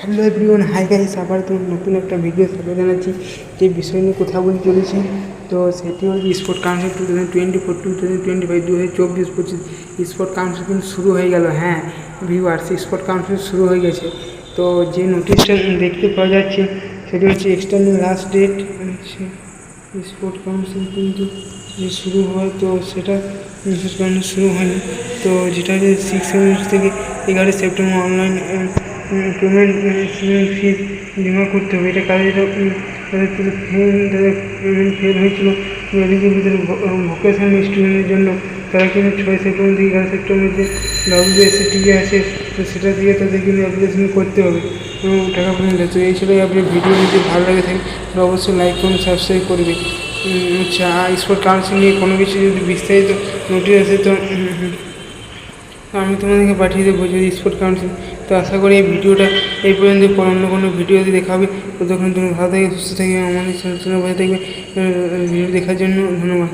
Hello everyone, hi guys, আবার তোমার নতুন একটা ভিডিও স্বাগত জানাচ্ছি। যে বিষয় নিয়ে কথা বলতে চলেছি, তো সেটি হচ্ছে স্পোর্ট কাউন্সিল 2024-2025 2024-25 স্পোর্ট কাউন্সিল কিন্তু শুরু হয়ে গেল। হ্যাঁ ভিউয়ার্স, স্পোর্ট কাউন্সিল শুরু হয়ে গেছে। তো যে নোটিশটা দেখতে পাওয়া যাচ্ছে সেটি হচ্ছে external last date sport council কিন্তু শুরু হয়, তো সেটা শুরু হয়নি। তো যেটা হচ্ছে 6 থেকে 11 সেপ্টেম্বর অনলাইন পেমেন্ট ফিস জমা করতে হবে। এটা কাজে তাদের পেমেন্ট ফেল হয়েছিল এলিজিবিলিটি ভোকেশনাল স্টুডেন্টের জন্য। তারা কিন্তু 6 সেপ্টেম্বর থেকে 11 সেপ্টেম্বর যে WSET আছে, তো সেটা দিয়ে তাদের কিন্তু অ্যাপ্লিকেশন করতে হবে এবং টাকা পেমেন্ট। তো এই ছিল আপনার ভিডিও। যদি ভালো লাগে থাকে তাহলে অবশ্যই লাইক করুন, সাবস্ক্রাইব করবে। আচ্ছা, স্পোর্ট কাউন্সিল নিয়ে কোনো কিছু যদি বিস্তারিত নোটিশ আসে তো আমি তোমাদেরকে পাঠিয়ে দেবো, যদি স্পোর্ট কাউন্সিল। তো আশা করি এই ভিডিওটা এই পর্যন্ত, অন্য কোনো ভিডিওতে দেখা হবে। ততক্ষণ তুমি ভালো থেকে সুস্থ থাকবে, আমাদের সঙ্গে ভালো থাকবে। ভিডিও দেখার জন্য ধন্যবাদ।